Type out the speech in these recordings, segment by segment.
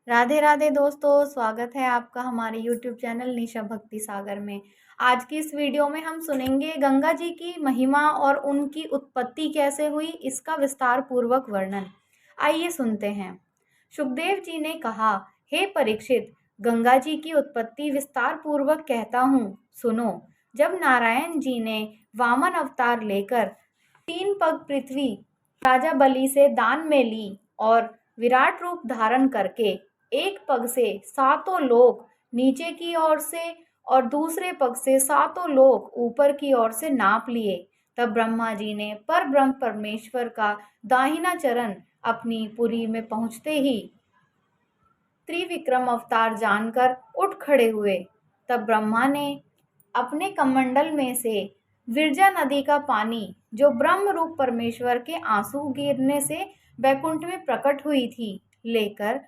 राधे राधे दोस्तों, स्वागत है आपका हमारे YouTube चैनल निशा भक्ति सागर में। आज की इस वीडियो में हम सुनेंगे गंगा जी की महिमा और उनकी उत्पत्ति कैसे हुई, इसका विस्तार पूर्वक वर्णन। आइए सुनते हैं। सुखदेव जी ने कहा, हे परीक्षित, गंगा जी की उत्पत्ति विस्तार पूर्वक कहता हूँ, सुनो। जब नारायण जी ने वामन अवतार लेकर 3 पग पृथ्वी राजा बलि से दान में ली और विराट रूप धारण करके एक पग से सातों लोक नीचे की ओर से और दूसरे पग से सातों लोक ऊपर की ओर से नाप लिए, तब ब्रह्मा जी ने पर ब्रह्म परमेश्वर का दाहिना चरण अपनी पुरी में पहुंचते ही त्रिविक्रम अवतार जानकर उठ खड़े हुए। तब ब्रह्मा ने अपने कमंडल में से विरजा नदी का पानी, जो ब्रह्म रूप परमेश्वर के आंसू गिरने से बैकुंठ में प्रकट हुई थी, लेकर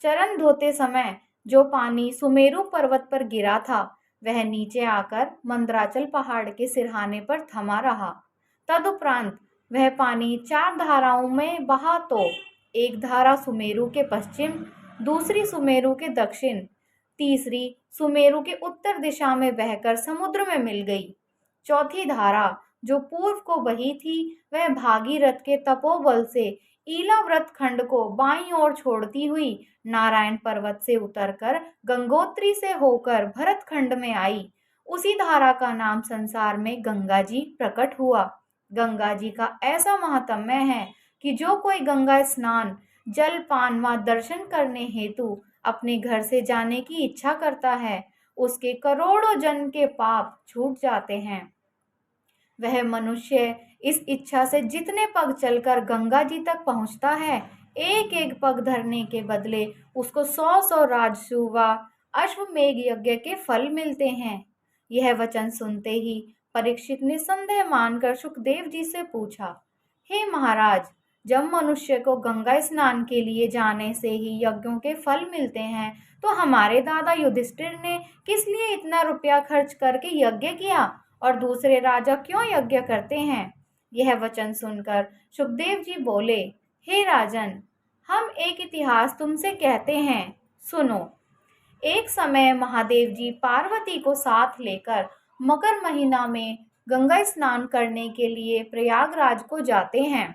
चरण धोते समय जो पानी सुमेरु पर्वत पर गिरा था, वह नीचे आकर मंदराचल पहाड़ के सिरहाने पर थमा रहा। तदुपरांत वह पानी 4 धाराओं में बहा, तो एक धारा सुमेरु के पश्चिम, दूसरी सुमेरु के दक्षिण, तीसरी सुमेरु के उत्तर दिशा में बहकर समुद्र में मिल गई। चौथी धारा जो पूर्व को बही थी, वह भागीरथ के तपोबल से ईलाव्रत खंड को बाईं ओर छोड़ती हुई नारायण पर्वत से उतरकर गंगोत्री से होकर भरत खंड में आई। उसी धारा का नाम संसार में गंगा जी प्रकट हुआ। गंगा जी का ऐसा महात्म्य है कि जो कोई गंगा स्नान, जल पान व दर्शन करने हेतु अपने घर से जाने की इच्छा करता है, उसके करोड़ों जन्म के पाप छूट जाते हैं। वह मनुष्य इस इच्छा से जितने पग चलकर गंगा जी तक पहुंचता है, एक एक पग धरने के बदले उसको 100 राजसु व अश्वमेघ यज्ञ के फल मिलते हैं। यह वचन सुनते ही परीक्षित ने संदेह मानकर सुखदेव जी से पूछा, हे महाराज, जब मनुष्य को गंगा स्नान के लिए जाने से ही यज्ञों के फल मिलते हैं, तो हमारे दादा युधिष्ठिर ने किस लिए इतना रुपया खर्च करके यज्ञ किया और दूसरे राजा क्यों यज्ञ करते हैं? यह वचन सुनकर सुखदेव जी बोले, हे राजन, हम एक इतिहास तुमसे कहते हैं, सुनो। एक समय महादेव जी पार्वती को साथ लेकर मकर महीना में गंगा स्नान करने के लिए प्रयागराज को जाते हैं।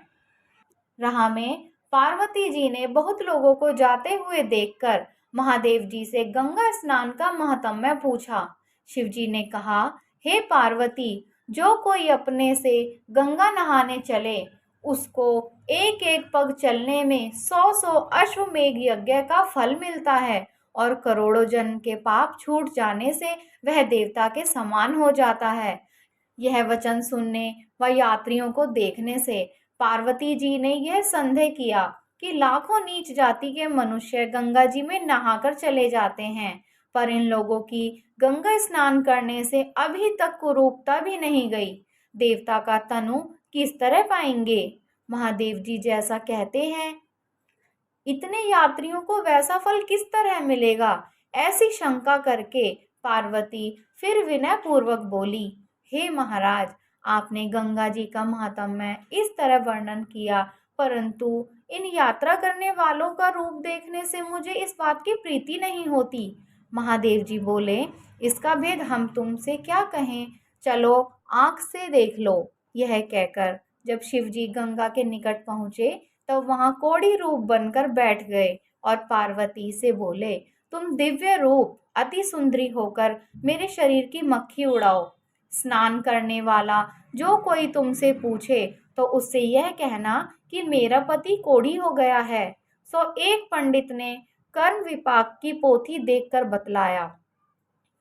राह में पार्वती जी ने बहुत लोगों को जाते हुए देखकर महादेव जी से गंगा स्नान का महात्म्य पूछा। शिव जी ने कहा, हे पार्वती, जो कोई अपने से गंगा नहाने चले, उसको एक एक पग चलने में 100 अश्वमेघ यज्ञ का फल मिलता है और करोड़ों जन्म के पाप छूट जाने से वह देवता के समान हो जाता है। यह वचन सुनने व यात्रियों को देखने से पार्वती जी ने यह संदेह किया कि लाखों नीच जाति के मनुष्य गंगा जी में नहाकर चले जाते हैं, पर इन लोगों की गंगा स्नान करने से अभी तक कुरूपता भी नहीं गई। देवता का तनु किस तरह पाएंगे? महादेव जी जैसा कहते हैं, इतने यात्रियों को वैसा फल किस तरह मिलेगा? ऐसी शंका करके पार्वती फिर विनय पूर्वक बोली, हे महाराज, आपने गंगा जी का महात्म्य इस तरह वर्णन किया, परंतु इन यात्रा करने वालों का रूप देखने से मुझे इस बात की प्रीति नहीं होती। महादेव जी बोले, इसका भेद हम तुमसे क्या कहें, चलो आंख से देख लो। यह कहकर जब शिव जी गंगा के निकट पहुंचे, तो वहां कोढ़ी रूप बनकर बैठ गए और पार्वती से बोले, तुम दिव्य रूप अति सुंदरी होकर मेरे शरीर की मक्खी उड़ाओ। स्नान करने वाला जो कोई तुमसे पूछे, तो उससे यह कहना कि मेरा पति कोढ़ी हो गया है। सो एक पंडित ने कर्म विपाक की पोथी देखकर बतलाया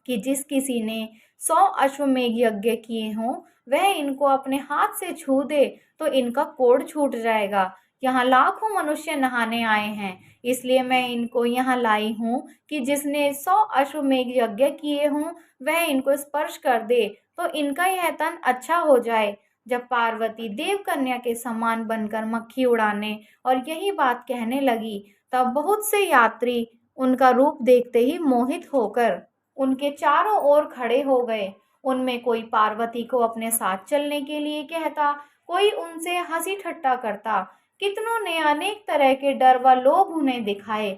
कि जिस किसी ने 100 अश्वमेघ यज्ञ किए हों, वह इनको अपने हाथ से छू दे तो इनका कोढ़ छूट जाएगा। यहाँ लाखों मनुष्य नहाने आए हैं, इसलिए मैं इनको यहाँ लाई हूँ कि जिसने 100 अश्वमेघ यज्ञ किए हों, वह इनको स्पर्श कर दे तो इनका यह तन अच्छा हो जाए। जब पार्वती देव कन्या के समान बनकर मक्खी उड़ाने और यही बात कहने लगी, तब बहुत से यात्री उनका रूप देखते ही मोहित होकर उनके चारों ओर खड़े हो गए। उनमें कोई पार्वती को अपने साथ चलने के लिए कहता, कोई उनसे हंसी ठट्टा करता। कितनों ने अनेक तरह के डर व लोभ उन्हें दिखाए।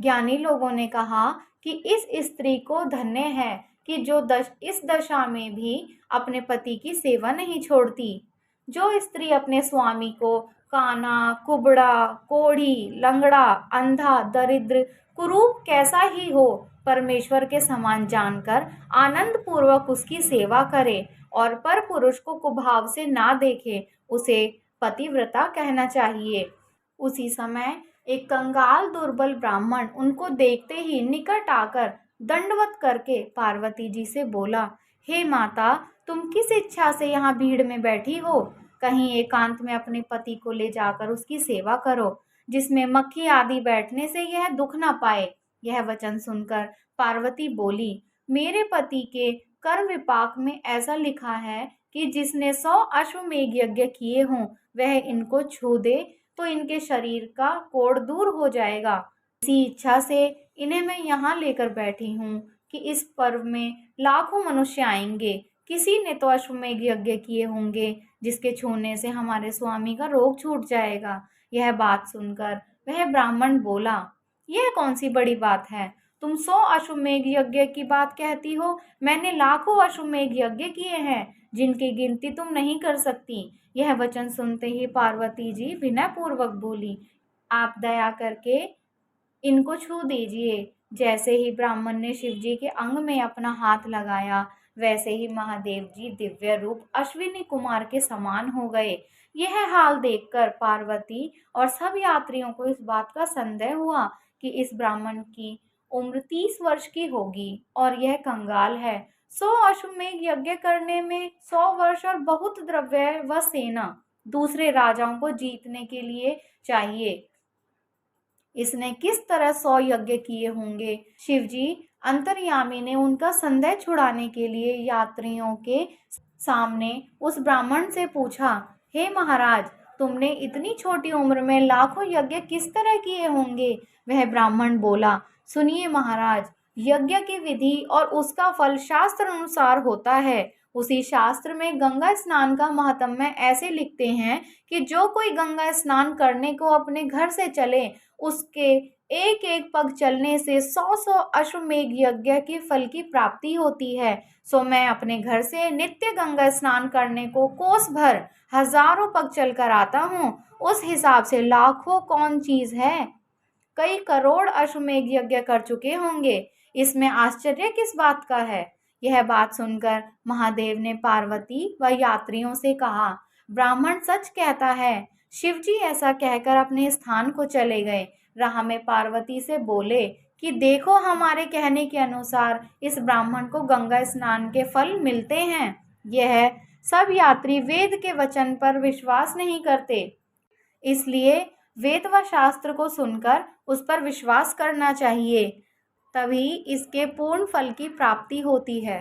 ज्ञानी लोगों ने कहा कि इस स्त्री को धन्य है कि जो इस दशा में भी अपने पति की सेवा नहीं छोड़ती। जो स्त्री अपने स्वामी को काना, कुबड़ा, कोढ़ी, लंगड़ा, अंधा, दरिद्र, कुरूप कैसा ही हो परमेश्वर के समान जानकर आनंद पूर्वक उसकी सेवा करे और पर पुरुष को कुभाव से ना देखे, उसे पतिव्रता कहना चाहिए। उसी समय एक कंगाल दुर्बल ब्राह्मण उनको देखते ही निकट आकर दंडवत करके पार्वती जी से बोला, हे माता, तुम किस इच्छा से यहाँ भीड़ में बैठी हो? कहीं एकांत में अपने पति को ले जाकर उसकी सेवा करो, जिसमें मक्खी आदि बैठने से यह दुख न पाए। यह वचन सुनकर पार्वती बोली, मेरे पति के कर्म विपाक में ऐसा लिखा है कि जिसने 100 अश्वमेघ यज्ञ किए हों वह इनको छू दे तो इनके शरीर का कोढ़ दूर हो जाएगा। इसी इच्छा से इन्हें मैं यहाँ लेकर बैठी हूँ कि इस पर्व में लाखों मनुष्य आएंगे। किसी ने तो अश्वमेघ यज्ञ किए होंगे जिसके छूने से हमारे स्वामी का रोग छूट जाएगा। यह बात सुनकर वह ब्राह्मण बोला, यह कौन सी बड़ी बात है? तुम 100 अश्वमेघ यज्ञ की बात कहती हो? मैंने लाखों अश्वमेघ यज्ञ किए हैं जिनकी गिनती तुम नहीं कर सकती। यह वचन सुनते ही पार्वती जी विनय पूर्वक बोली, आप दया करके इनको छू दीजिए। जैसे ही ब्राह्मण ने शिव जी के अंग में अपना हाथ लगाया वैसे ही महादेव जी दिव्य रूप अश्विनी कुमार के समान हो गए। यह हाल देखकर पार्वती और सब यात्रियों को इस बात का संदेह हुआ कि इस ब्राह्मण की उम्र 30 वर्ष की होगी और यह कंगाल है। 100 अश्वमेघ यज्ञ करने में 100 वर्ष और बहुत द्रव्य व सेना दूसरे राजाओं को जीतने के लिए चाहिए। इसने किस तरह 100 यज्ञ किए होंगे? शिवजी अंतर्यामी ने उनका संदेह छुड़ाने के लिए यात्रियों के सामने उस ब्राह्मण से पूछा, हे महाराज, तुमने इतनी छोटी उम्र में लाखों यज्ञ किस तरह किए होंगे? वह ब्राह्मण बोला, सुनिए महाराज, यज्ञ की विधि और उसका फल शास्त्र अनुसार होता है। उसी शास्त्र में गंगा स्नान का महात्म्य ऐसे लिखते हैं कि जो कोई गंगा स्नान करने को अपने घर से चले उसके एक एक पग चलने से 100 अश्वमेघ यज्ञ के फल की प्राप्ति होती है। सो मैं अपने घर से नित्य गंगा स्नान करने को कोस भर हजारों पग चलकर आता हूँ। उस हिसाब से लाखों कौन चीज है, कई करोड़ अश्वमेघ यज्ञ कर चुके होंगे। इसमें आश्चर्य किस बात का है? यह बात सुनकर महादेव ने पार्वती व यात्रियों से कहा, ब्राह्मण सच कहता है। शिवजी ऐसा कहकर अपने स्थान को चले गए। राह में पार्वती से बोले कि देखो, हमारे कहने के अनुसार इस ब्राह्मण को गंगा स्नान के फल मिलते हैं। यह सब यात्री वेद के वचन पर विश्वास नहीं करते, इसलिए वेद व शास्त्र को सुनकर उस पर विश्वास करना चाहिए, तभी इसके पूर्ण फल की प्राप्ति होती है।